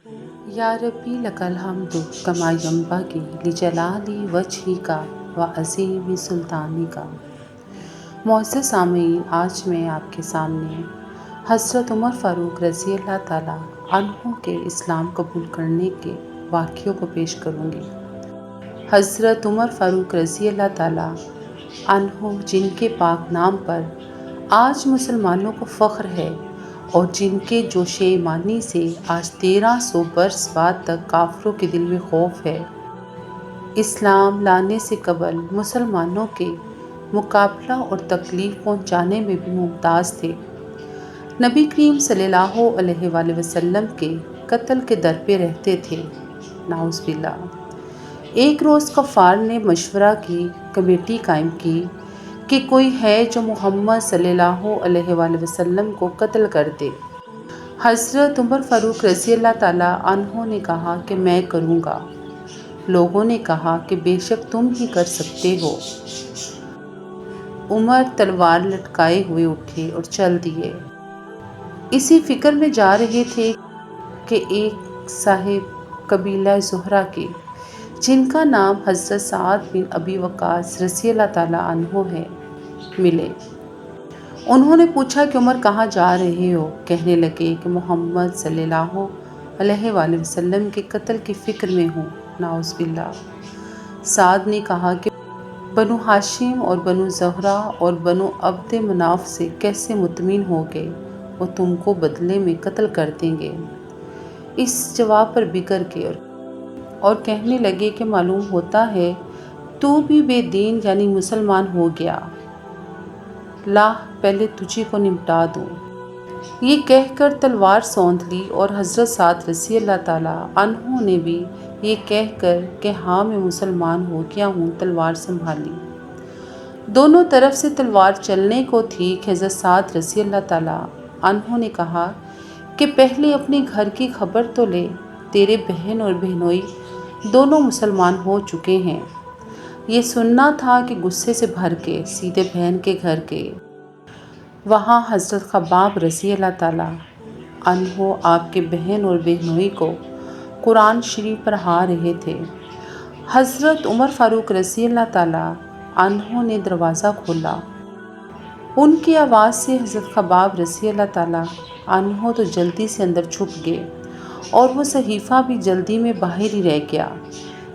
یا ربی لک الحمد کما ینبغی لجلال وجہک و عظیم سلطانک۔ معزز سامعین، آج میں آپ کے سامنے حضرت عمر فاروق رضی اللہ تعالیٰ عنہ کے اسلام قبول کرنے کے واقعوں کو پیش کروں گی۔ حضرت عمر فاروق رضی اللہ تعالیٰ عنہ، جن کے پاک نام پر آج مسلمانوں کو فخر ہے اور جن کے جوش ایمانی سے آج 1300 برس بعد تک کافروں کے دل میں خوف ہے، اسلام لانے سے قبل مسلمانوں کے مقابلہ اور تکلیف پہنچانے میں بھی ممتاز تھے۔ نبی کریم صلی اللہ علیہ وآلہ وسلم کے قتل کے در پہ رہتے تھے، نعوذ باللہ۔ ایک روز غفار نے مشورہ کی کمیٹی قائم کی کہ کوئی ہے جو محمد صلی اللہ علیہ وآلہ وسلم کو قتل کر دے۔ حضرت عمر فاروق رضی اللہ تعالیٰ عنہ نے کہا کہ میں کروں گا۔ لوگوں نے کہا کہ بے شک تم ہی کر سکتے ہو۔ عمر تلوار لٹکائے ہوئے اٹھے اور چل دیے۔ اسی فکر میں جا رہے تھے کہ ایک صاحب قبیلہ زہرہ کے، جن کا نام حضرت سعد بن ابی وقاص رضی اللہ تعالیٰ عنہ ہے، ملے۔ انہوں نے پوچھا کہ عمر کہاں جا رہے ہو؟ کہنے لگے کہ محمد صلی اللہ علیہ وآلہ وسلم کے قتل کی فکر میں ہوں، نعوذ باللہ۔ سعد نے کہا کہ بنو ہاشم اور بنو زہرہ اور بنو عبد مناف سے کیسے مطمئن ہو گئے، وہ تم کو بدلے میں قتل کر دیں گے۔ اس جواب پر بگڑ گئے اور کہنے لگے کہ معلوم ہوتا ہے تو بھی بے دین یعنی مسلمان ہو گیا، لا پہلے تجھے کو نمٹا دوں۔ یہ کہہ کر تلوار سونت لی اور حضرت سعد رضی اللہ تعالیٰ عنہ نے بھی یہ کہہ کر کہ ہاں میں مسلمان ہو گیا ہوں، تلوار سنبھال لی۔ دونوں طرف سے تلوار چلنے کو تھی کہ حضرت سعد رضی اللہ تعالیٰ عنہ نے کہا کہ پہلے اپنے گھر کی خبر تو لے، تیرے بہن اور بہنوئی دونوں مسلمان ہو چکے ہیں۔ یہ سننا تھا کہ غصے سے بھر کے سیدھے بہن کے گھر گئے۔ وہاں حضرت خباب رضی اللہ تعالیٰ عنہ آپ کے بہن اور بہنوئی کو قرآن شریف پڑھا رہے تھے۔ حضرت عمر فاروق رضی اللہ تعالیٰ عنہ نے دروازہ کھولا۔ ان کی آواز سے حضرت خباب رضی اللہ تعالیٰ عنہ تو جلدی سے اندر چھپ گئے اور وہ صحیفہ بھی جلدی میں باہر ہی رہ گیا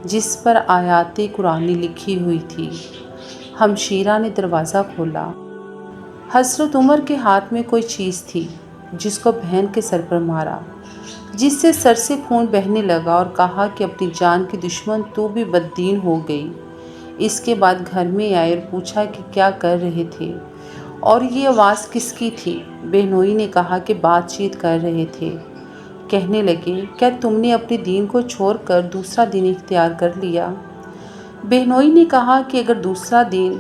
جس پر آیات قرآنی لکھی ہوئی تھی۔ ہمشیرہ نے دروازہ کھولا۔ حضرت عمر کے ہاتھ میں کوئی چیز تھی جس کو بہن کے سر پر مارا، جس سے سر سے خون بہنے لگا، اور کہا کہ اپنی جان کی دشمن تو بھی بددین ہو گئی۔ اس کے بعد گھر میں آئے اور پوچھا کہ کیا کر رہے تھے اور یہ آواز کس کی تھی؟ بہنوئی نے کہا کہ بات چیت کر رہے تھے۔ کہنے لگے کیا تم نے اپنے دین کو چھوڑ کر دوسرا دین اختیار کر لیا؟ بہنوئی نے کہا کہ اگر دوسرا دین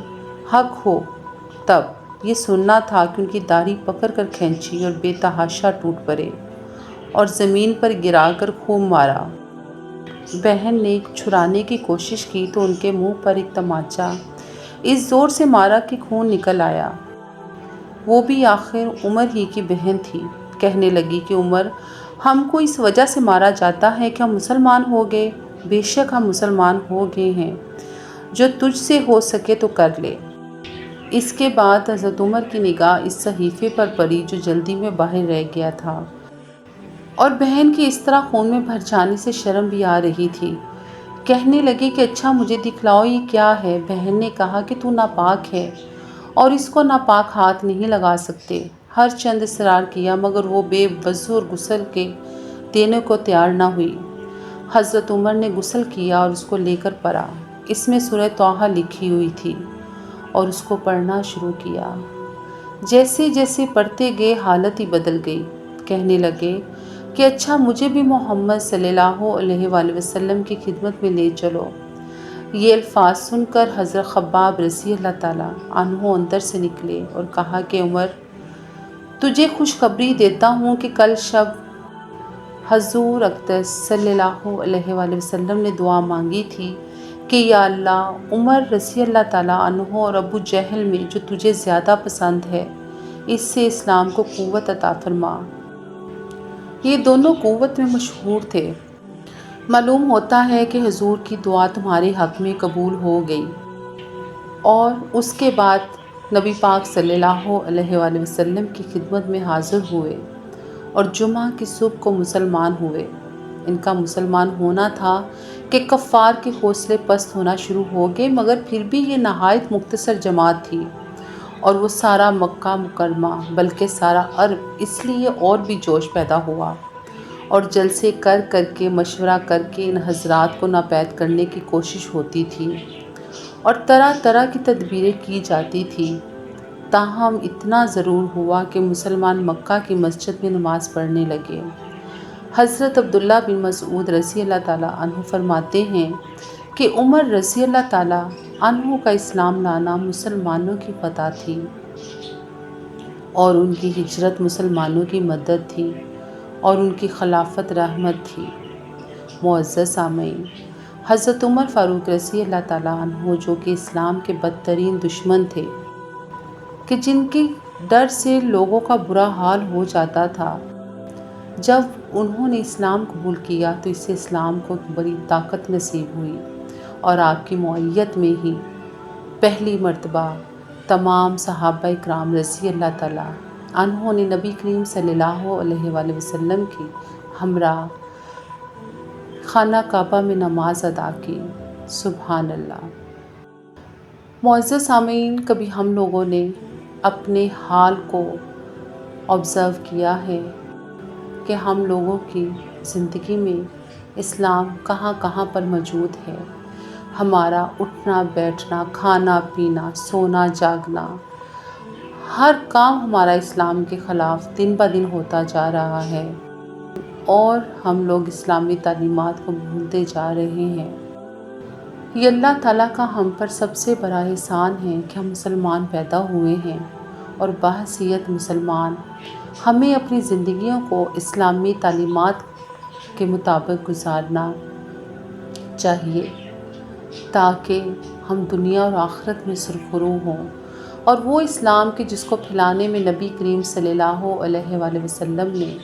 حق ہو تب۔ یہ سننا تھا کہ ان کی داڑھی پکڑ کر کھینچی اور بے تحاشا ٹوٹ پڑے اور زمین پر گرا کر خوب مارا۔ بہن نے چھڑانے کی کوشش کی تو ان کے منہ پر ایک تماچا اس زور سے مارا کہ خون نکل آیا۔ وہ بھی آخر عمر ہی کی بہن تھی۔ کہنے لگی کہ عمر، ہم کو اس وجہ سے مارا جاتا ہے کہ ہم مسلمان ہو گئے۔ بے شک ہم مسلمان ہو گئے ہیں، جو تجھ سے ہو سکے تو کر لے۔ اس کے بعد حضرت عمر کی نگاہ اس صحیفے پر پڑی جو جلدی میں باہر رہ گیا تھا، اور بہن کی اس طرح خون میں بھر جانے سے شرم بھی آ رہی تھی۔ کہنے لگے کہ اچھا مجھے دکھلاؤ یہ کیا ہے؟ بہن نے کہا کہ تو ناپاک ہے اور اس کو ناپاک ہاتھ نہیں لگا سکتے۔ ہر چند اصرار کیا مگر وہ بے وضو اور غسل کے دینے کو تیار نہ ہوئی۔ حضرت عمر نے غسل کیا اور اس کو لے کر پڑھا۔ اس میں سورہ طٰہٰ لکھی ہوئی تھی اور اس کو پڑھنا شروع کیا۔ جیسے جیسے پڑھتے گئے حالت ہی بدل گئی۔ کہنے لگے کہ اچھا مجھے بھی محمد صلی اللہ علیہ وآلہ وسلم کی خدمت میں لے چلو۔ یہ الفاظ سن کر حضرت خباب رضی اللہ تعالیٰ عنہ اندر سے نکلے اور کہا کہ عمر، تجھے خوشخبری دیتا ہوں کہ کل شب حضور اقدس صلی اللہ علیہ وآلہ وسلم نے دعا مانگی تھی کہ یا اللہ، عمر رضی اللہ تعالیٰ عنہ اور ابو جہل میں جو تجھے زیادہ پسند ہے، اس سے اسلام کو قوت عطا فرما۔ یہ دونوں قوت میں مشہور تھے۔ معلوم ہوتا ہے کہ حضور کی دعا تمہارے حق میں قبول ہو گئی، اور اس کے بعد نبی پاک صلی اللہ علیہ وآلہ وسلم کی خدمت میں حاضر ہوئے اور جمعہ کی صبح کو مسلمان ہوئے۔ ان کا مسلمان ہونا تھا کہ کفار کے حوصلے پست ہونا شروع ہو گئے، مگر پھر بھی یہ نہایت مختصر جماعت تھی، اور وہ سارا مکہ مکرمہ بلکہ سارا عرب، اس لیے اور بھی جوش پیدا ہوا، اور جلسے کر کر کے مشورہ کر کے ان حضرات کو ناپید کرنے کی کوشش ہوتی تھی، اور طرح طرح کی تدبیریں کی جاتی تھی۔ تاہم اتنا ضرور ہوا کہ مسلمان مکہ کی مسجد میں نماز پڑھنے لگے۔ حضرت عبداللہ بن مسعود رضی اللہ تعالیٰ عنہ فرماتے ہیں کہ عمر رضی اللہ تعالیٰ عنہ کا اسلام لانا مسلمانوں کی فتح تھی، اور ان کی ہجرت مسلمانوں کی مدد تھی، اور ان کی خلافت رحمت تھی۔ معزز سامعین، حضرت عمر فاروق رضی اللہ تعالیٰ عنہ، جو کہ اسلام کے بدترین دشمن تھے، کہ جن کے ڈر سے لوگوں کا برا حال ہو جاتا تھا، جب انہوں نے اسلام قبول کیا تو اس سے اسلام کو بڑی طاقت نصیب ہوئی، اور آپ کی معیت میں ہی پہلی مرتبہ تمام صحابہ اکرام رضی اللہ تعالیٰ عنہ نے نبی کریم صلی اللہ علیہ وآلہ وسلم کی ہمراہ خانہ کعبہ میں نماز ادا کی۔ سبحان اللہ۔ معزز سامعین، کبھی ہم لوگوں نے اپنے حال کو آبزرو کیا ہے کہ ہم لوگوں کی زندگی میں اسلام کہاں کہاں پر موجود ہے؟ ہمارا اٹھنا بیٹھنا، کھانا پینا، سونا جاگنا، ہر کام ہمارا اسلام کے خلاف دن بہ دن ہوتا جا رہا ہے، اور ہم لوگ اسلامی تعلیمات کو بھولتے جا رہے ہیں۔ یہ اللہ تعالیٰ کا ہم پر سب سے بڑا احسان ہے کہ ہم مسلمان پیدا ہوئے ہیں، اور بحیثیت مسلمان ہمیں اپنی زندگیوں کو اسلامی تعلیمات کے مطابق گزارنا چاہیے، تاکہ ہم دنیا اور آخرت میں سرخرو ہوں، اور وہ اسلام کے جس کو پھیلانے میں نبی کریم صلی اللہ علیہ وآلہ وسلم نے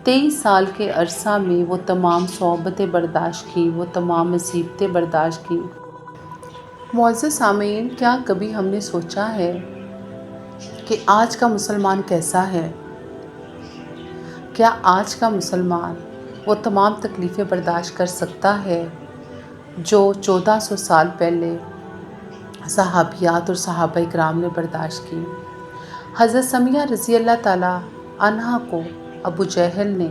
23 سال کے عرصہ میں وہ تمام صعوبتیں برداشت کی، وہ تمام مصیبتیں برداشت کی۔ معزز سامعین، کیا کبھی ہم نے سوچا ہے کہ آج کا مسلمان کیسا ہے؟ کیا آج کا مسلمان وہ تمام تکلیفیں برداشت کر سکتا ہے جو 1400 سال پہلے صحابیات اور صحابہ اکرام نے برداشت کی؟ حضرت سمیہ رضی اللہ تعالیٰ عنہا کو ابو جہل نے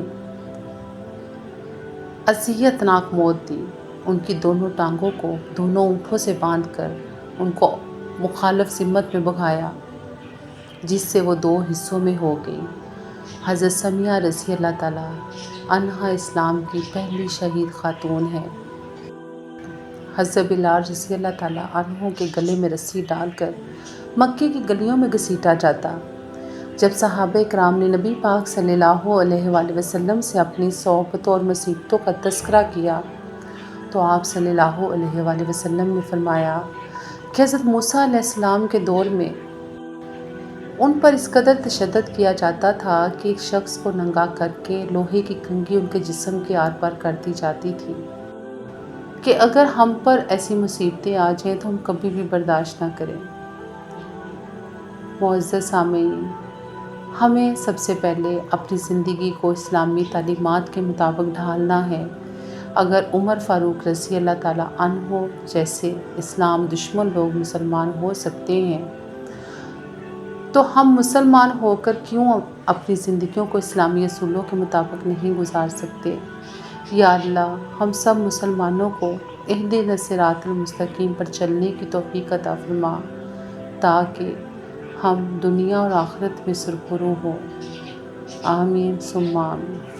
اذیتناک موت دی۔ ان کی دونوں ٹانگوں کو دونوں اونٹوں سے باندھ کر ان کو مخالف سمت میں بھگایا، جس سے وہ 2 حصوں میں ہو گئی۔ حضرت سمیہ رضی اللہ تعالیٰ عنہا اسلام کی پہلی شہید خاتون ہے۔ حضرت بلال رضی اللہ تعالیٰ عنہ کے گلے میں رسی ڈال کر مکے کی گلیوں میں گھسیٹا جاتا۔ جب صحابہ اکرام نے نبی پاک صلی اللہ علیہ وآلہ وسلم سے اپنی صعوبتوں اور مصیبتوں کا تذکرہ کیا تو آپ صلی اللہ علیہ وآلہ وسلم نے فرمایا کہ حضرت موسیٰ علیہ السلام کے دور میں ان پر اس قدر تشدد کیا جاتا تھا کہ ایک شخص کو ننگا کر کے لوہے کی کنگھی ان کے جسم کے آر پار کر دی جاتی تھی، کہ اگر ہم پر ایسی مصیبتیں آ جائیں تو ہم کبھی بھی برداشت نہ کریں۔ معزز سامعین، ہمیں سب سے پہلے اپنی زندگی کو اسلامی تعلیمات کے مطابق ڈھالنا ہے۔ اگر عمر فاروق رضی اللہ تعالیٰ عنہ جیسے اسلام دشمن لوگ مسلمان ہو سکتے ہیں، تو ہم مسلمان ہو کر کیوں اپنی زندگیوں کو اسلامی اصولوں کے مطابق نہیں گزار سکتے؟ یا اللہ، ہم سب مسلمانوں کو اہدنا الصراط المستقیم پر چلنے کی توفیق عطا فرما، تاکہ ہم دنیا اور آخرت میں سرخرو ہوں۔ آمین ثم آمین۔